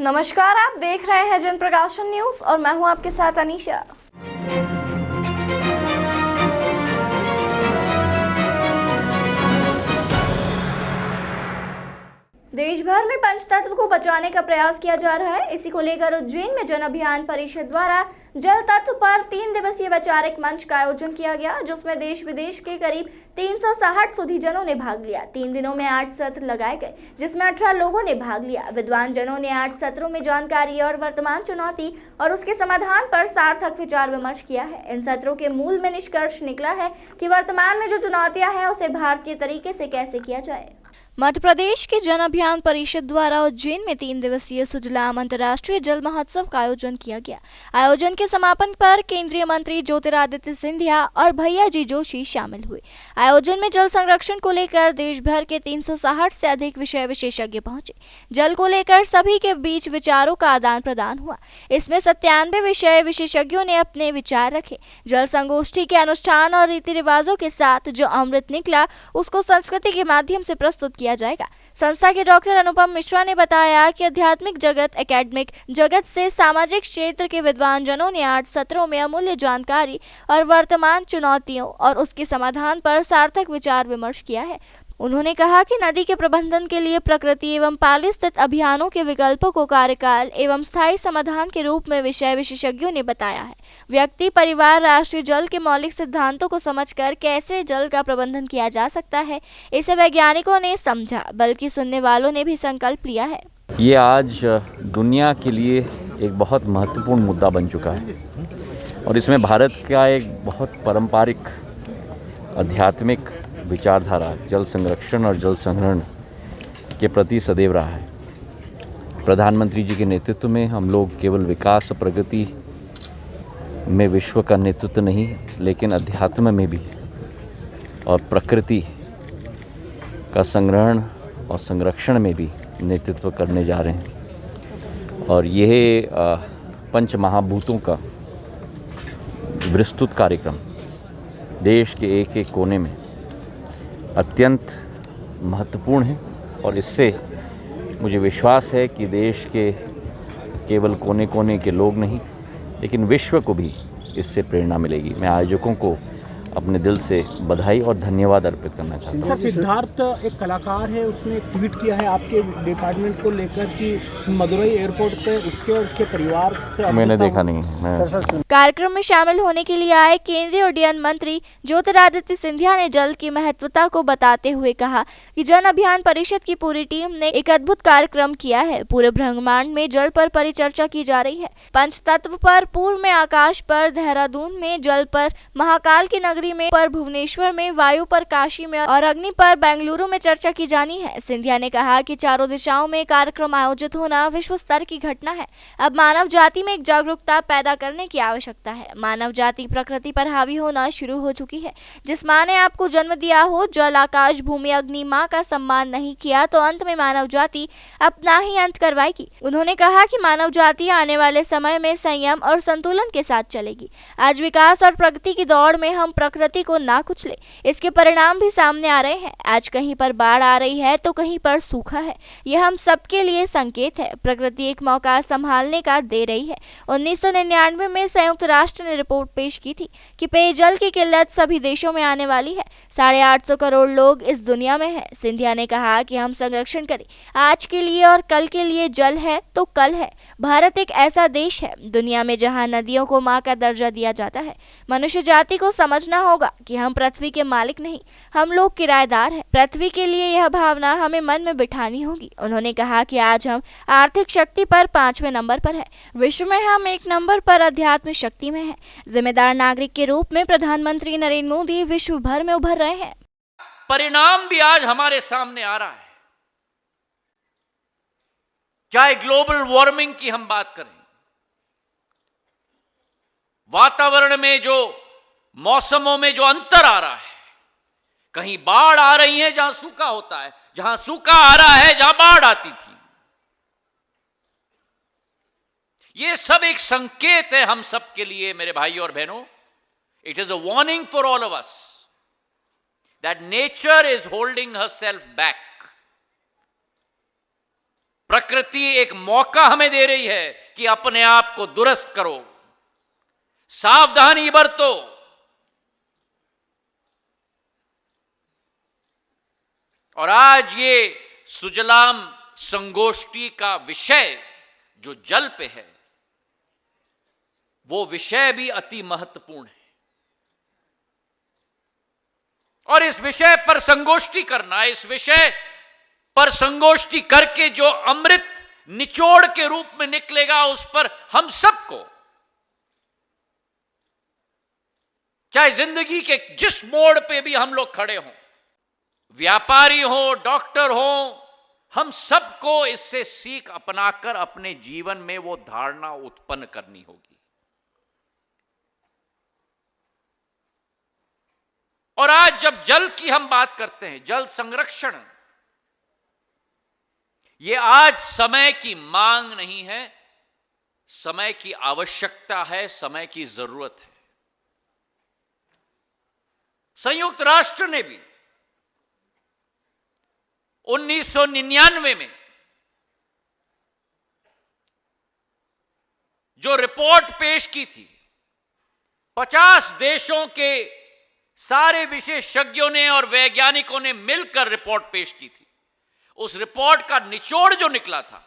नमस्कार, आप देख रहे हैं जन प्रकाशन न्यूज और मैं हूं आपके साथ अनीशा। देश भर में पंचतत्व को बचाने का प्रयास किया जा रहा है। इसी को लेकर उज्जैन में जन अभियान परिषद द्वारा जल तत्व पर 3 दिवसीय वैचारिक मंच का आयोजन किया गया, जिसमें देश विदेश के करीब 360 सुधीजनों ने भाग लिया। 3 दिनों में 8 सत्र लगाए गए, जिसमें 18 लोगों ने भाग लिया। विद्वान जनों ने 8 सत्रों में जानकारी और वर्तमान चुनौती और उसके समाधान पर सार्थक विचार विमर्श किया है। इन सत्रों के मूल में निष्कर्ष निकला है कि वर्तमान में जो चुनौतियां हैं उसे भारतीय तरीके से कैसे किया जाए। मध्य प्रदेश के जन अभियान परिषद द्वारा उज्जैन में 3 दिवसीय सुजलाम अंतर्राष्ट्रीय जल महोत्सव का आयोजन किया गया। आयोजन के समापन पर केंद्रीय मंत्री ज्योतिरादित्य सिंधिया और भैया जी जोशी शामिल हुए। आयोजन में जल संरक्षण को लेकर देश भर के 360 से अधिक विषय विशेषज्ञ पहुंचे। जल को लेकर सभी के बीच विचारों का आदान प्रदान हुआ। इसमें 97 विषय विशेषज्ञों ने अपने विचार रखे। जल संगोष्ठी के अनुष्ठान और रीति रिवाजों के साथ जो अमृत निकला उसको संस्कृति के माध्यम से प्रस्तुत किया जाएगा। संस्था के डॉक्टर अनुपम मिश्रा ने बताया कि आध्यात्मिक जगत, एकेडमिक जगत से सामाजिक क्षेत्र के विद्वान जनों ने 8 सत्रों में अमूल्य जानकारी और वर्तमान चुनौतियों और उसके समाधान पर सार्थक विचार विमर्श किया है। उन्होंने कहा कि नदी के प्रबंधन के लिए प्रकृति एवं पाली स्थित अभियानों के विकल्पों को कार्यकाल एवं स्थायी समाधान के रूप में विषय विशेषज्ञों ने बताया है। व्यक्ति, परिवार, राष्ट्रीय जल के मौलिक सिद्धांतों को समझकर कैसे जल का प्रबंधन किया जा सकता है, इसे वैज्ञानिकों ने समझा, बल्कि सुनने वालों ने भी संकल्प लिया है। ये आज दुनिया के लिए एक बहुत महत्वपूर्ण मुद्दा बन चुका है और इसमें भारत का एक बहुत पारंपरिक आध्यात्मिक विचारधारा जल संरक्षण और जल संग्रहण के प्रति सदैव रहा है। प्रधानमंत्री जी के नेतृत्व में हम लोग केवल विकास और प्रगति में विश्व का नेतृत्व नहीं, लेकिन अध्यात्म में भी और प्रकृति का संग्रहण और संरक्षण में भी नेतृत्व करने जा रहे हैं। और यह पंच महाभूतों का विस्तृत कार्यक्रम देश के एक एक कोने में अत्यंत महत्वपूर्ण है और इससे मुझे विश्वास है कि देश के केवल कोने कोने के लोग नहीं, लेकिन विश्व को भी इससे प्रेरणा मिलेगी। मैं आयोजकों को अपने दिल से बधाई और धन्यवाद अर्पित करना चाहता हूँ। सिद्धार्थ एक कलाकार है, उसने एक ट्वीट किया है आपके डिपार्टमेंट को लेकर कि मदुरई एयरपोर्ट पे उसके और उसके परिवार से मैंने देखा नहीं। कार्यक्रम में शामिल होने के लिए आए केंद्रीय उड्डयन मंत्री ज्योतिरादित्य सिंधिया ने जल की महत्वता को बताते हुए कहा कि जन अभियान परिषद की पूरी टीम ने एक अद्भुत कार्यक्रम किया है। पूरे ब्रह्मांड में जल पर परिचर्चा की जा रही है। पंचतत्व पर पूर्व में आकाश पर, देहरादून में जल पर, महाकाल की नगरी में पर, भुवनेश्वर में, वायु पर, काशी में और अग्नि पर बेंगलुरु में चर्चा की जानी है। सिंधिया ने कहा कि चारों दिशाओं में कार्यक्रम आयोजित होना विश्व स्तर की घटना है। अब मानव जाति में एक जागरूकता पैदा करने की आवश्यकता है। मानव जाति प्रकृति पर हावी होना शुरू हो चुकी है। जिस माँ ने आपको जन्म दिया हो, जल, आकाश, भूमि, अग्नि, माँ का सम्मान नहीं किया तो अंत में मानव जाति अपना ही अंत करवाएगी। उन्होंने कहा कि मानव जाति आने वाले समय में संयम और संतुलन के साथ चलेगी। आज विकास और प्रगति की दौड़ में हम प्रकृति को ना कुचले, इसके परिणाम भी सामने आ रहे हैं। आज कहीं पर बाढ़ आ रही है तो कहीं पर सूखा है। यह हम सबके लिए संकेत है। प्रकृति एक मौका संभालने का दे रही है। 1999 में संयुक्त राष्ट्र ने रिपोर्ट पेश की थी कि पेयजल की किल्लत सभी देशों में आने वाली है। 850 करोड़ लोग इस दुनिया में हैं। सिंधिया ने कहा कि हम संरक्षण करें। आज के लिए और कल के लिए जल है तो कल है। भारत एक ऐसा देश है दुनिया में जहां नदियों को मां का दर्जा दिया जाता है। मनुष्य जाति को समझना होगा कि हम पृथ्वी के मालिक नहीं, हम लोग किराएदार हैं। पृथ्वी के लिए यह भावना हमें मन में बिठानी होगी। उन्होंने कहा कि आज हम आर्थिक शक्ति पर 5वें नंबर पर है। विश्व में हम 1 नंबर पर अध्यात्मिक शक्ति में है। जिम्मेदार नागरिक के रूप में प्रधानमंत्री नरेंद्र मोदी विश्व भर में उभर रहे हैं। परिणाम भी आज हमारे सामने आ रहा है। चाहे ग्लोबल वार्मिंग की हम बात करें, वातावरण में जो मौसमों में जो अंतर आ रहा है, कहीं बाढ़ आ रही है जहां सूखा होता है, जहां सूखा आ रहा है जहां बाढ़ आती थी। ये सब एक संकेत है हम सब के लिए, मेरे भाई और बहनों। It is a warning for all of us that nature is holding herself back. प्रकृति एक मौका हमें दे रही है कि अपने आप को दुरुस्त करो, सावधानी बरतो। और आज ये सुजलाम संगोष्ठी का विषय जो जल पे है, वो विषय भी अति महत्वपूर्ण है। और इस विषय पर संगोष्ठी करना, इस विषय पर संगोष्ठी करके जो अमृत निचोड़ के रूप में निकलेगा, उस पर हम सबको, चाहे जिंदगी के जिस मोड़ पे भी हम लोग खड़े हों, व्यापारी हो, डॉक्टर हो, हम सबको इससे सीख अपनाकर अपने जीवन में वो धारणा उत्पन्न करनी होगी। और आज जब जल की हम बात करते हैं, जल संरक्षण, ये आज समय की मांग नहीं है, समय की आवश्यकता है, समय की जरूरत है। संयुक्त राष्ट्र ने भी 1999 में जो रिपोर्ट पेश की थी, 50 देशों के सारे विशेषज्ञों ने और वैज्ञानिकों ने मिलकर रिपोर्ट पेश की थी। उस रिपोर्ट का निचोड़ जो निकला था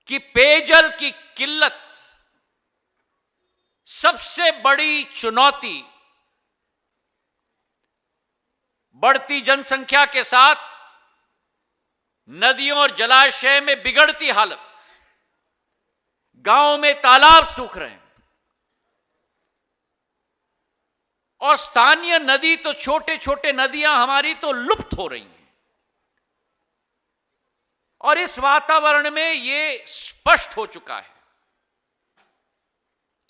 कि पेयजल की किल्लत सबसे बड़ी चुनौती, बढ़ती जनसंख्या के साथ नदियों और जलाशय में बिगड़ती हालत, गांव में तालाब सूख रहे हैं, और स्थानीय नदी तो छोटे छोटे नदियां हमारी तो लुप्त हो रही हैं। और इस वातावरण में यह स्पष्ट हो चुका है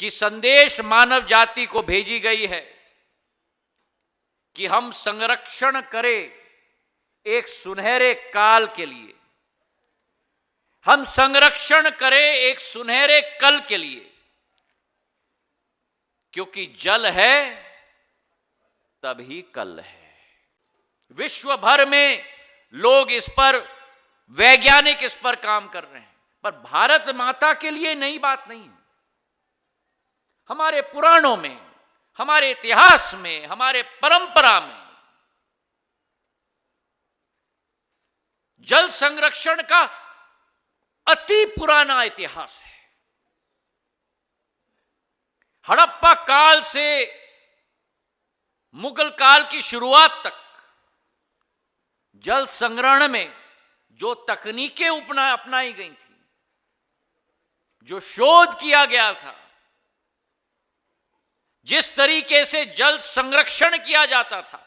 कि संदेश मानव जाति को भेजी गई है कि हम संरक्षण करें एक सुनहरे काल के लिए, हम संरक्षण करें एक सुनहरे कल के लिए, क्योंकि जल है तभी कल है। विश्व भर में लोग इस पर, वैज्ञानिक इस पर काम कर रहे हैं, पर भारत माता के लिए नई बात नहीं है। हमारे पुराणों में, हमारे इतिहास में, हमारे परंपरा में जल संरक्षण का अति पुराना इतिहास है। हड़प्पा काल से मुगल काल की शुरुआत तक जल संग्रहण में जो तकनीकें अपनाई गई थी, जो शोध किया गया था, जिस तरीके से जल संरक्षण किया जाता था,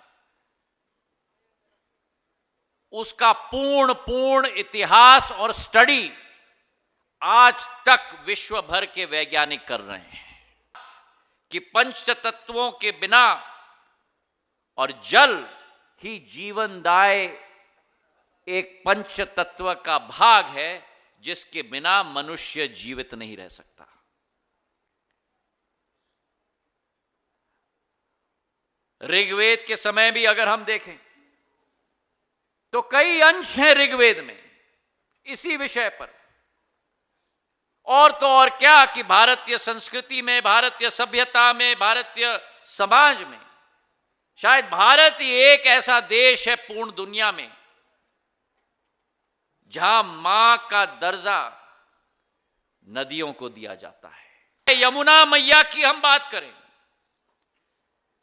उसका पूर्ण इतिहास और स्टडी आज तक विश्व भर के वैज्ञानिक कर रहे हैं कि पंच तत्वों के बिना, और जल ही जीवनदाय एक पंच तत्व का भाग है जिसके बिना मनुष्य जीवित नहीं रह सकता। ऋग्वेद के समय भी अगर हम देखें तो कई अंश हैं ऋग्वेद में इसी विषय पर। और तो और क्या कि भारतीय संस्कृति में, भारतीय सभ्यता में, भारतीय समाज में शायद भारत ही एक ऐसा देश है पूर्ण दुनिया में जहां मां का दर्जा नदियों को दिया जाता है। यमुना मैया की हम बात करें,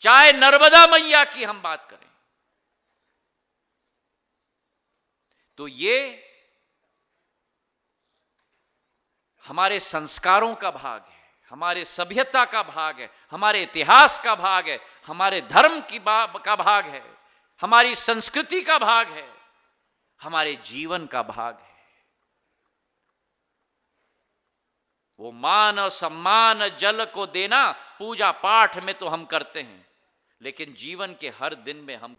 चाहे नर्मदा मैया की हम बात करें, तो ये हमारे संस्कारों का भाग है, हमारे सभ्यता का भाग है, हमारे इतिहास का भाग है, हमारे धर्म का भाग है, हमारी संस्कृति का भाग है, हमारे जीवन का भाग है। वो मान और सम्मान जल को देना पूजा पाठ में तो हम करते हैं, लेकिन जीवन के हर दिन में हम